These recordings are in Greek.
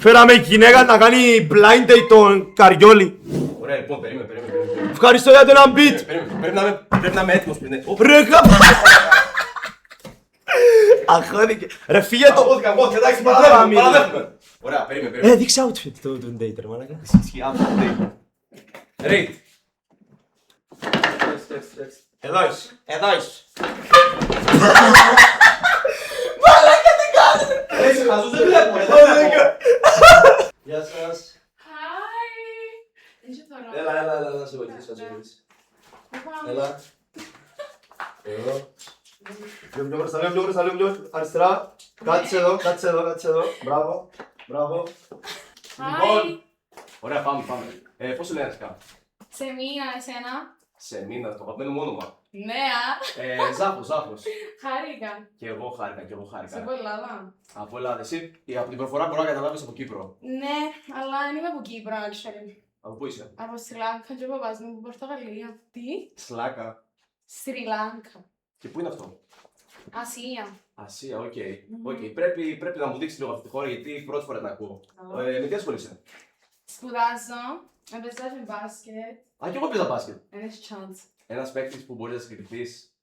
Φέραμε γυναίκα να κάνει blind date τον Καριόλη. Ωραία, λοιπόν, περίμενε. Ευχαριστώ για το ένα beat. Πρέπει να είμαι έτοιμος πριν. Ρε Αχώθηκε. Ρε φύγε το. Αγώθηκα, εντάξει, παραδέχομαι. παραδέχομαι. Ωραία, περίμενε. Δείξε outfit του date ρε μαλάκα. Ισχύει, outfit. Rate. Εδώ είσαι. Είσαι χαζός, δεν βλέπω. Γεια σας. Hi! Είσαι τώρα. Έλα, να σε βοηθήσω. Έλα. Εδώ. Λίγο μπροστά, λίγο αριστερά. Κάτσε εδώ. Μπράβο. Hi! Ωραία, πάμε. Πώς σε λένε αρχικά? Σε μήνα, εσένα. Σε μήνα, το αγαπημένο μου όνομα. Ναι, Ζάχος. χάρηκα. Και εγώ χάρηκα. Σε από Ελλάδα. Από Ελλάδα, εσύ. Από την προφορά μπορώ να καταλάβεις από Κύπρο. Ναι, αλλά δεν είμαι από Κύπρο, actually. Από πού είσαι? Από Σρι Λάγκα και ο παπάς μου από Πορτογαλία. Τι? Σλάκα. Σρι Λάγκα. Και πού είναι αυτό? Ασία. Ασία, οκ. Πρέπει να μου δείξει λίγο αυτή τη χώρα γιατί πρώτη φορά την ακούω. Με τι ασχολείσαι? Σπουδάζω. Έπαιζα με μπάσκετ. Α, και εγώ παίζα μπάσκετ. Ένας chance. Ένας παίκτης που μπορεί να συγκριθείς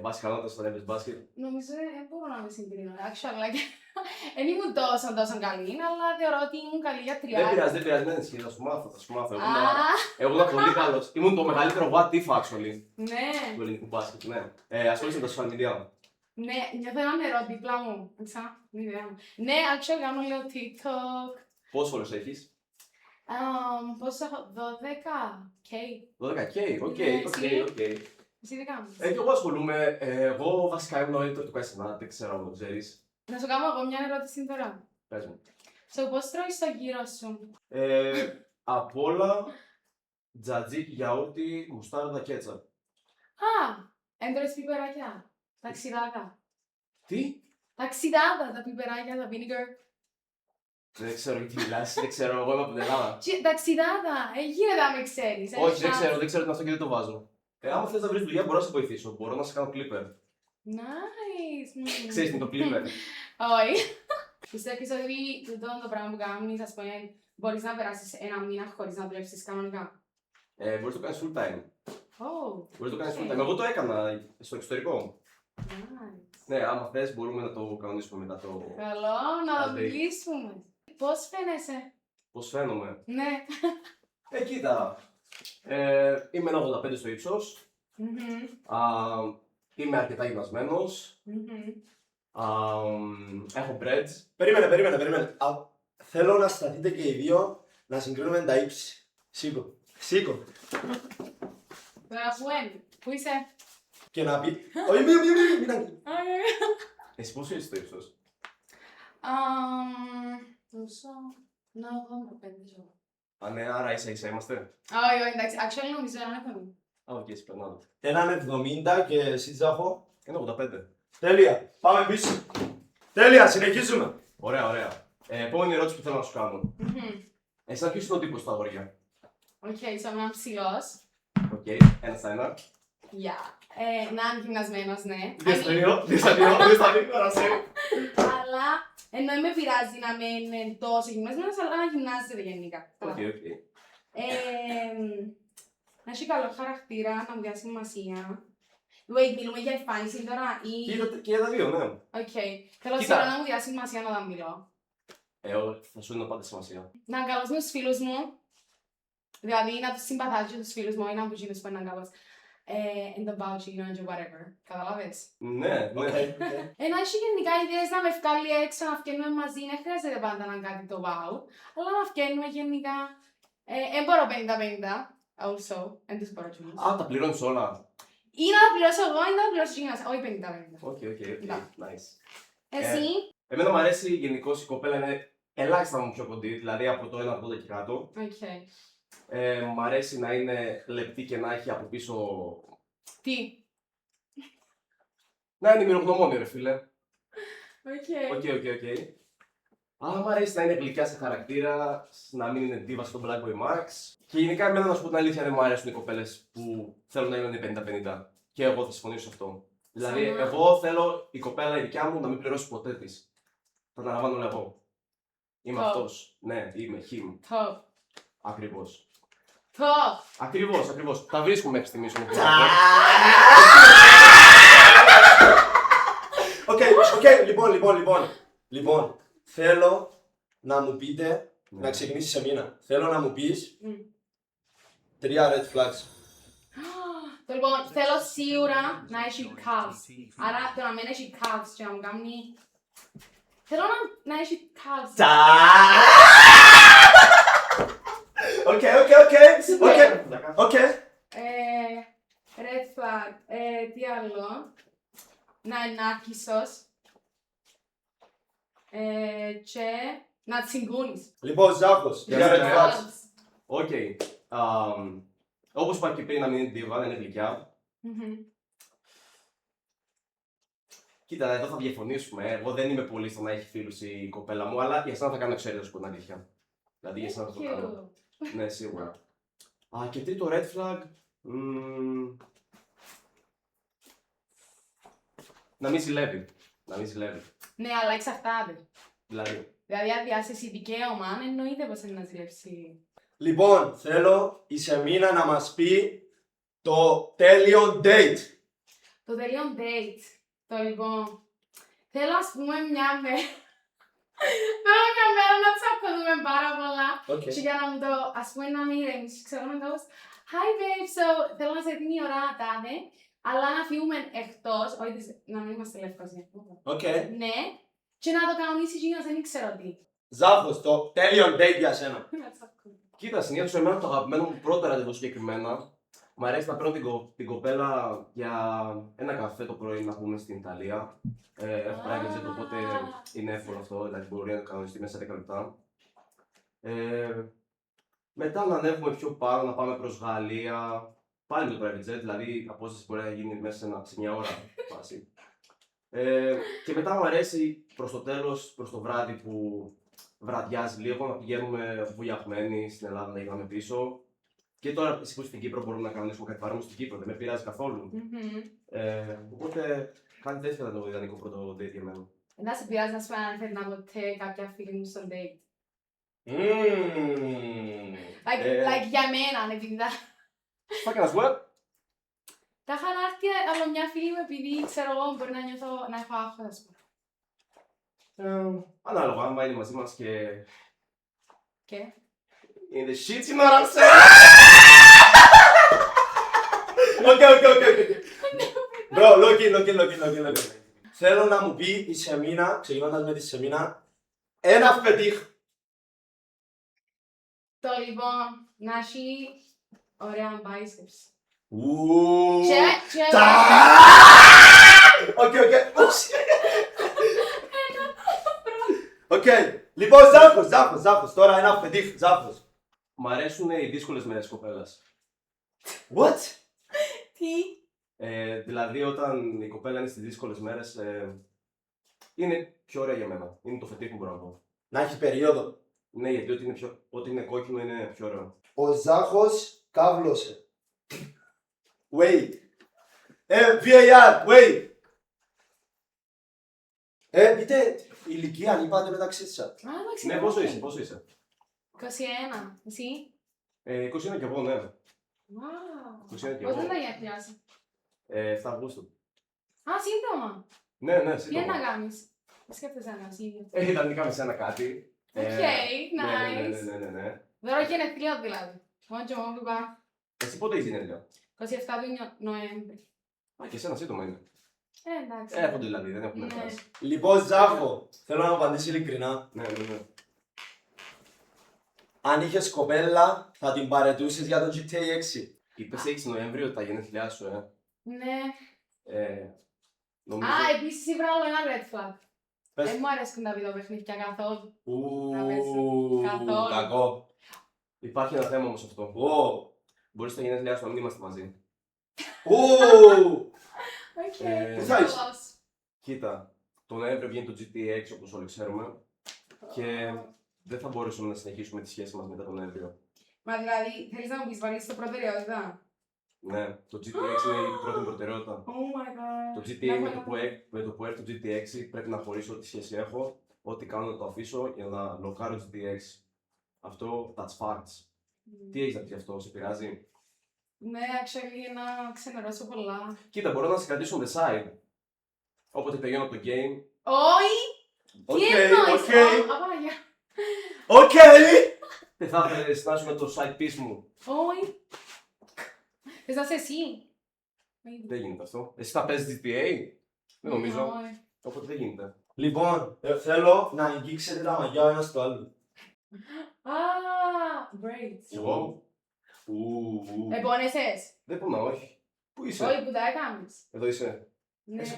βάσει ικανότητας όταν έπαιζες μπάσκετ. Νομίζω δεν μπορώ να με συγκρίνω. Actually, like, δεν ήμουν τόσο καλή, αλλά θεωρώ ότι ήμουν καλή για τριάδα. Δεν πειράζει, δεν ισχύει, θα σου μάθω. Εγώ ήμουν πολύ καλός. Ήμουν το μεγαλύτερο what if actually Ναι. του ελληνικού μπάσκετ, ναι. Ασχολείσαι με τα social media. Ναι, νιώθω ένα νερό δίπλα μου. Είναι ιδέα μου. Ναι, actually κάνω λίγο TikTok. Πόσους followers έχεις? Πόσο έχω, 12K. 12K, οκ. Εσύ τι κάνεις? Και εγώ ασχολούμαι, εγώ βασικά ήμουν editor του Κασινά, δεν ξέρω αν το ξέρεις. Να σου κάνω εγώ μια ερώτηση τώρα. Πες μου. Πώς τρώεις το γύρο σου? Απ' όλα, τζατζίκι, γιαούρτι, μουστάρδα, κέτσαπ. Έντρες πιπεράκια. Τα ξηράτα. Τι? Τα ξηράτα, τα πιπεράκια, τα vinegar. Δεν ξέρω γιατί μιλάς, δεν ξέρω, εγώ είμαι από την Ελλάδα. Τα ξηράτα, γίνεται να με ξέρεις. Όχι, δεν ξέρω τι είναι αυτό και δεν το βάζω. Άμα θες να βρεις δουλειά, μπορώ να σε βοηθήσω. Μπορώ να σε κάνω clipper. Nice. Ξέρεις τι είναι το clipper? Όχι. Πιστεύεις ότι το πράγμα που κάνεις, ας πούμε, μπορείς να περάσεις ένα μήνα χωρίς να δουλέψεις κανονικά? Μπορείς να το κάνεις full time. Μπορείς να το κάνεις full okay. time. Εγώ το έκανα στο εξωτερικό. Nice. Ναι, άμα θες μπορούμε να το κανονίσουμε μετά το... Καλό, να το μιλήσουμε. Πώς φαίνεσαι? Πώς φαίνομαι? Ναι. Κοίτα. Είμαι 1,85 στο ύψος. Είμαι αρκετά γυμνασμένος. Έχω dreads. Περίμενε. Θέλω να σταθείτε και οι δύο να συγκρίνουμε τα ύψη. Σήκω. Τώρα πού είσαι? Και να πει. Όχι, μην αγγεί. Εσύ πόσο είσαι στο ύψος? Πόσο? Να, 85. Ναι, άρα ίσα είμαστε. Όχι, εντάξει, actually νομίζω να έχω. Οκ, εσύ περνάω. Έναν 70 και εσύ Τζάχο. 1,85. Τέλεια. Πάμε πίσω. Τέλεια, συνεχίζουμε. Ωραία. Επόμενη ερώτηση που θέλω να σου κάνω. Εσένα ποιος είναι ο τύπος στα αγόρια? Οκ, είμαι ψηλός. Οκ, ένα στα ένα. Να είναι γυμνασμένος, ναι. 2 στα 2, ωραία. Αλλά ενώ με πειράζει να μην είναι τόσο γυμνασμένος, αλλά να γυμνάζεται γενικά. Οκ. Να έχει καλό χαρακτήρα, να μου διάσει σημασία. Wait, μιλούμε για εμφάνιση τώρα ή... Και για τα δύο, ναι. Οκ. Θέλω σίγουρα να μου διάσει σημασία να τα μιλώ. Θα σου δίνω πάντα σημασία. Να είναι καλός με τους φίλους μου. Δηλαδή να τους συμπαθάζω τους φίλους μου, ή να τους γίνεις που είναι καλός. And about you know, whatever. Καταλάβες. Ναι. Να έχει γενικά ιδέες να με βγάλει έξω, να βγαίνουμε μαζί, δεν χρειάζεται πάντα να είναι κάτι το wow. Αλλά να βγαίνουμε γενικά. Δεν μπορώ 50-50. Also, εν τους μπορώ κιόλας. Τα πληρώνεις όλα. Ή να τα πληρώσω εγώ, ή να τα πληρώσω κιόλας. Όχι 50-50. Οκ, nice. Εσύ. Εμένα μου αρέσει γενικώς η κοπέλα είναι ελάχιστα μου πιο κοντή, δηλαδή από το 1,80 και κάτω. Μ' αρέσει να είναι λεπτή και να έχει από πίσω... Τι? Να είναι μυρογνωμόνη ρε φίλε. Οκ. Μ' αρέσει να είναι γλυκιά σε χαρακτήρα, να μην είναι ντίβα στο Black Boy Max. Και γενικά εμένα να σου πω την αλήθεια δεν μου αρέσουν οι κοπέλες που θέλουν να είναι 50-50. Και εγώ θα συμφωνήσω σε αυτό. Δηλαδή εγώ θέλω η κοπέλα η δικιά μου να μην πληρώσει ποτέ της. Θα τα λαμβάνω εγώ. Είμαι Top. αυτός. Ναι, είμαι him. Top. Ακριβώς. Top. Ακριβώς. Τα βρίσκουμε μέχρι στιγμής όμως. Οκ, λοιπόν, θέλω να μου πείτε, Ναι. να ξεκινήσεις σε μήνα. Θέλω να μου πεις Μμ. 3 red flags. Το λοιπόν, θέλω σίγουρα να έχει calves. Άρα το να μην έχει calves και να μου κάνει... Θέλω να έχει calves. Οκ. Red flag. Τι άλλο. Να είναι άκισος. Και να τσιγκούνεις. Λοιπόν, Ζάχος, 3 red Ναι. flags. Οκ. Όπως είπα και πριν, να μην είναι diva, να είναι γλυκιά. Μμμ. Κοίτα, εδώ θα διαφωνήσουμε. Εγώ δεν είμαι πολύ στο να έχει φίλους η κοπέλα μου, αλλά για σένα θα κάνω εξαίρεση, να σου πω την αλήθεια. Δηλαδή για σένα θα το κάνω. Cute. Ναι, σίγουρα. Και τρίτο red flag. Να μην ζηλεύει. Ναι, αλλά εξαρτάται. Δηλαδή, Δηλαδή, αν διάσχεσαι δικαίωμα, εννοείται πως είναι να ζηλέψει. Λοιπόν, θέλω η Σεμίνα να μας πει το τέλειο date. Το τελείω date. Το λοιπόν. Θέλω, ας πούμε, μια μέρα. Θέλω μια μέρα να τσακωθούμε πάρα πολλά. Οκ. Και για να μου το, ας πούμε, να μην ηρεμήσεις, ξέρω να κάπως Hi babe, so θέλω να σε δίνει η ώρα τάδε, αλλά να φύγουμε εκτός, όχι να μην είμαστε Λευκοσία. Οκ. Ναι, και να το κανονίσει εκείνος, δεν ξέρω τι. Ζάχος, το τέλειο date για σένα. Να τσακωθούμε. κοίτα, συνήθως εμένα το αγαπημένο μου πρώτο ραντεβού συγκεκριμένα. Μ' αρέσει να παίρνω την κοπέλα για ένα καφέ το πρωί να πούμε στην Ιταλία. Έχω private jet, οπότε είναι εύκολο αυτό, δηλαδή μπορεί να το κανονιστεί μέσα σε 10 λεπτά. Μετά να ανέβουμε πιο πάνω, να πάμε προς Γαλλία. Πάλι με το private jet, δηλαδή η απόσταση μπορεί να γίνει μέσα σε μια ώρα φάση. Και μετά μου αρέσει προς το τέλος, προς το βράδυ που βραδιάζει λίγο, να πηγαίνουμε βουλιαγμένοι στην Ελλάδα να γυρνάμε πίσω. Και τώρα εσύ που είσαι στην Κύπρο μπορούμε να κανονίσουμε κάτι παρόμοιο στην Κύπρο, δεν με πειράζει καθόλου. Οπότε κάτι τέτοιο ήταν το ιδανικό πρώτο date για μένα. Δεν σε πειράζει να σου αναφέρνα ποτέ κάποια φίλη μου στο date. Like για μένα, επειδή Θα έκανας what? τα είχα να έρθει από μια φίλη μου επειδή ξέρω εγώ μπορεί να νιώθω να έχω άγχος, ας πούμε. Ανάλογα, άμα είναι μαζί μας και Και. in the shit, you know what I'm saying? Οκ. Bro, look in. Θέλω να μου πει η Σεμίνα, ξεκινώντας με τη Σεμίνα, ένα φετίχ. Το λοιπόν, να έχει ωραία biceps. Ουuu. Και Οκ. Οκ. Λοιπόν, Ζάχος, τώρα ένα φετίχ, Ζάχος. Μ' αρέσουν οι δύσκολες μέρες της κοπέλας. What? τι. Δηλαδή, όταν η κοπέλα είναι στις δύσκολες μέρες, είναι πιο ωραία για μένα. Είναι το φετίχ που μπορώ να πω. Να έχει περίοδο. Ναι, γιατί ό,τι είναι κόκκινο είναι πιο ωραίο. Ο Ζάχος κάβλωσε. Wait. VAR, wait. Πείτε ηλικία, αν είπατε μεταξύ σας. Α, εντάξει. Ναι, πόσο είσαι? 21. Εσύ. 21 κι εγώ, ναι. Wow. 21 κι Πότε εγώ. θα γεννιάσαι. 7 Αυγούστου. Α, σύντομα. Ναι, Τι σύντομα. να κάνεις. Δεν σκέφτεσαι να είσαι ίδιο. Ιδανικά σε ένα κάτι. Οκ, nice. Ναι. Δώρο γενεθλίων δηλαδή. Μόνο και μόνο που είπα. Εσύ πότε έχεις γενέθλια? 27 του Νοέμβρη. Και εσένα σύντομα είναι. Εντάξει. Έρχονται δηλαδή, δεν έχουν Ναι. φτάσει. Λοιπόν, Ζάχο, θέλω να μου απαντήσει ειλικρινά. Ναι. Αν είχες κοπέλα, θα την παρετούσες για το GTA 6. Είπες 6 Νοέμβριο τα γενέθλιά σου, Ναι. Νομίζω. Α, επίσης είπα άλλο ένα red flag. Πες. Δεν μου αρέσκουν τα βιντεοπαιχνίδια καθόλου. Ουουουου, Καθόλου. κακό. Υπάρχει ένα θέμα όμως αυτό. Ω, Μπορείς τα γενέθλιά σου να μην είμαστε μαζί. ου. Οκ. Πού θα είσαι? Καλώς. Κοίτα, το Νοέμβριο βγαίνει το GTA 6 όπως όλοι ξέρουμε. Και δεν θα μπορέσουμε να συνεχίσουμε τη σχέση μας μετά τον Νοέμβριο. Μα δηλαδή, θέλεις να μου πεις βάλεις το προτεραιότητα. Ναι, το GTA 6 είναι η πρώτη μου προτεραιότητα. Oh my god. Το GTA με το που έρθει το GTA 6 πρέπει να χωρίσω ό,τι σχέση έχω ό,τι κάνω να το αφήσω για να λοκάρω GTX. Αυτό, that's facts. Τι έχεις να πεις γι' αυτό, σε πειράζει? Ναι, actually, να ξενερώσω πολλά. Κοίτα, μπορώ να σε κρατήσω on the side. Όποτε τελειώνω το game. Όχι! Οκ, Τι εννοείς? οκ. Απαραγιά. Οκ! Δεν θα ήθελες να είσαι το side piece μου? Όχι. Θες να είσαι εσύ? Δεν γίνεται αυτό. Εσύ θα παίζεις GTA? Δεν νομίζω. Όχι. Οπότε δεν γίνεται. Λοιπόν, θέλω να αγγίξετε τα μαγιά ο ένας στο άλλο. Α, braids. Εγώ. Επώνεσες. Δεν πονά, όχι. Πού είσαι? Όχι, που τα έκαμες. Εδώ είσαι. Ναι, ναι.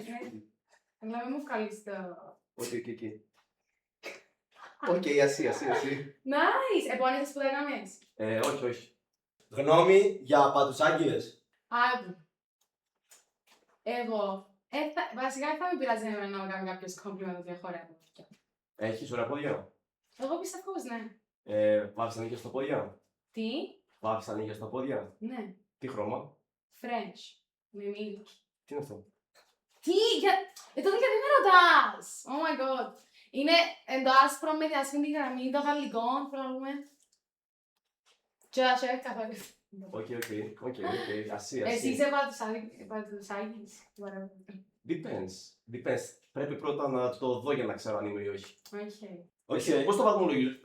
Αλλά μην μου βγάλεις το... Όχι, εκεί. Οκ, εσύ. Nice! Επώνεσες που τα έκαμες. Όχι, όχι. Γνώμη για πατουσάκιδες. Άκου. Εγώ. Βασικά δεν θα με πειράζει εμένα να μου κάνει κάποιος κόμπλιμεντ ότι έχω ωραία πόδια. Έχεις ωραία πόδια? Εγώ πιστεύω πως ναι. Βάφεις τα νύχια στα πόδια? Τι? Βάφεις τα νύχια στα πόδια? Ναι. Τι χρώμα? French. Με milk. Τι είναι αυτό? Τι? Τότε γιατί με ρωτάς? Oh my god. Είναι το άσπρο με διάσπινη γραμμή των γαλλικών, πράγμα. Και καθόλου. Οκ. Εσύ. Εσύ είσαι πατουσάκης. Depends. Πρέπει πρώτα να το δω για να ξέρω αν είμαι ή όχι. Όχι. Πώς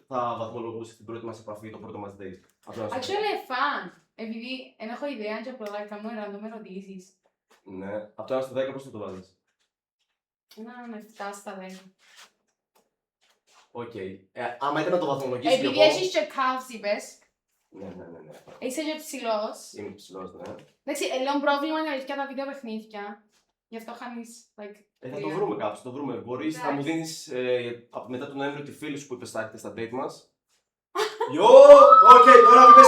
θα βαθμολογούσες την πρώτη μας επαφή, το πρώτο μας date? Actually, fun. Επειδή δεν έχω ιδέα και απλά κάνω random ερωτήσεις. Ναι. Από το 1 στο 10 πώς θα το βάζεις? Έναν 7 στα 10. Οκ. Άμα ήταν να το βαθμολογήσεις Επειδή εγώ... έχεις και calves είπες, Ναι. είσαι και ψηλός. Είμαι ψηλός, ναι. Εντάξει, λίγο πρόβλημα είναι αλήθεια τα βίντεο παιχνίδια. Γι' αυτό χάνεις, Θα το βρούμε κάπου, θα το βρούμε. Μπορείς να μου Εντάξει. δίνεις μετά τον Νοέμβριο τη φίλη σου που είπες θα έρθετε στα date μας. Οκ, τώρα που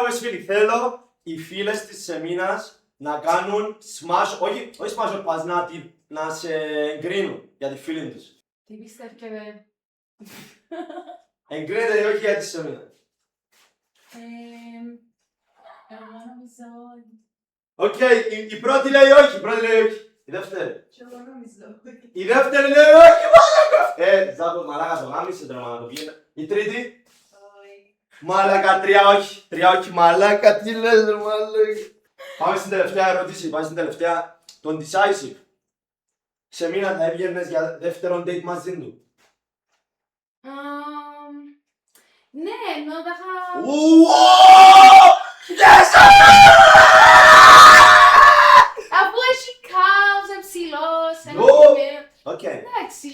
είπες φίλοι, θέλω οι φίλες της Σεμίνας να κάνουν smash, όχι smash pass, να σε εγκρίνουν για τη φίλη τους. Τι πιστεύετε? Εγκρίνεται ή όχι για τη Σεμίνα. Εγώ νομίζω... Οκ, η πρώτη λέει όχι, η δεύτερη. Και εγώ νομίζω... Η δεύτερη λέει όχι, μάλακα! Ζάπο, μαλάκα το γάμισε τώρα να το πει. Η τρίτη. Όχι. Μάλακα, τρία όχι, μαλάκα, τι λες ρε μαλάκα. Πάμε στην τελευταία ερώτηση, τον decisive. Σεμίνα θα έβγαινες για δεύτερον date μαζί του. Ναι, ενώ τα είχα... Yes! Αφού έχει calves, ψηλός, ένα Yo! κεφέ. Οκ, Εντάξει,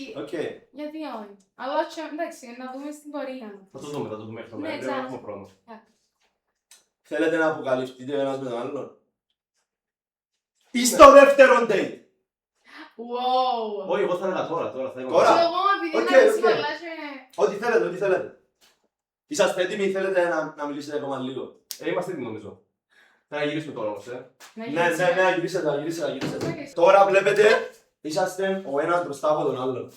γιατί όχι. Αλλά εντάξει, να δούμε στην πορεία. Θα το δούμε μέχρι το Ναι, Νοέμβριο, τσάς. έχουμε χρόνο. θέλετε να αποκαλυφθείτε ο ένας με τον άλλον. Ή στο δεύτερο date. Wow. Όχι, εγώ θα έλεγα τώρα. Τώρα. Και εγώ επειδή Οκ, είναι οκ. πολλά και... Ό,τι θέλετε. Είσαστε έτοιμοι ή θέλετε να μιλήσετε ακόμα λίγο. Είμαστε έτοιμοι νομίζω. Θα γυρίσουμε τώρα όμως, Να Ναι, γυρίσει. γυρίστε. Τώρα βλέπετε, είσαστε ο ένας μπροστά από τον άλλον.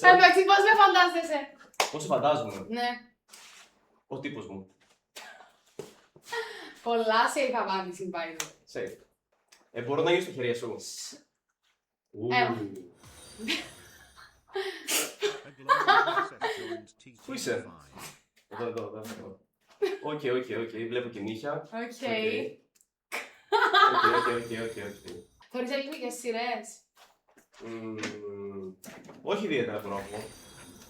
Εντάξει, πώς με φαντάζεσαι. Πώς σε φαντάζομαι, Ναι. ο τύπος μου. Πολλά safe απάντηση πάει εδώ. Safe. Μπορώ να γίνω στο χέρι σου. Πού είσαι? Εδώ. Οκ. Βλέπω και νύχια. Οκ. Οκ. Θωρείς ελληνικές σειρές. Όχι ιδιαίτερα μπορώ να πω.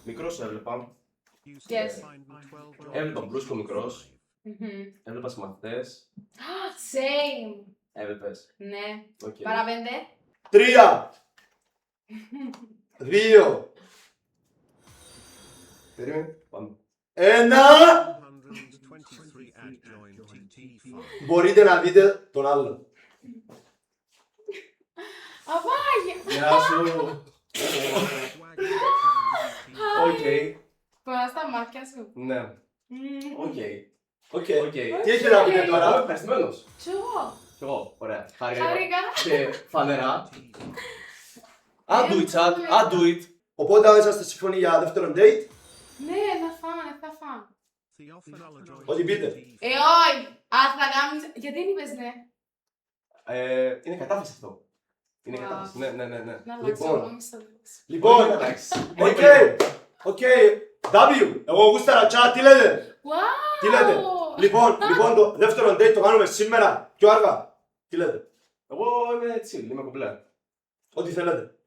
Μικρός έβλεπα. Yes. Έβλεπα μπρούσκο μικρός. Έβλεπα συμμαθητές. Same. Έβλεπες. Ναι. Οκ. Παρά 5. 3, 2, Περίμενε. Πάμε. 1. Μπορείτε να δείτε τον άλλον. Απάγια. Γεια σου. Οκ. Πολλά στα μάτια σου. Ναι. Οκ. Οκ. Οκ. Τι έχει να πείτε Τώρα τώρα. ευχαριστημένος. Κι εγώ. Κι εγώ. Ωραία. Χάρηκα. Χάρηκα. Και φανερά. I'll do it, chat. I'll do it. Οπότε αν είσαστε συμφωνοί για δεύτερον date, Ναι, θα φάμε. ό,τι πείτε. Όχι. Θα κάνεις... Γιατί δεν είπες ναι. Είναι κατάφαση αυτό. Είναι Wow. κατάσταση. Ναι. Να αλλάξω Λοιπόν. γνώμη στο τέλος. Λοιπόν, Εντάξει. οκ, W, εγώ γούσταρα, τσά, τι λέτε, Wow! τι λέτε. Λοιπόν, το δεύτερο date το κάνουμε σήμερα, πιο αργά, τι λέτε, Εγώ είμαι chill, είμαι κομπλέ. ό,τι θέλετε.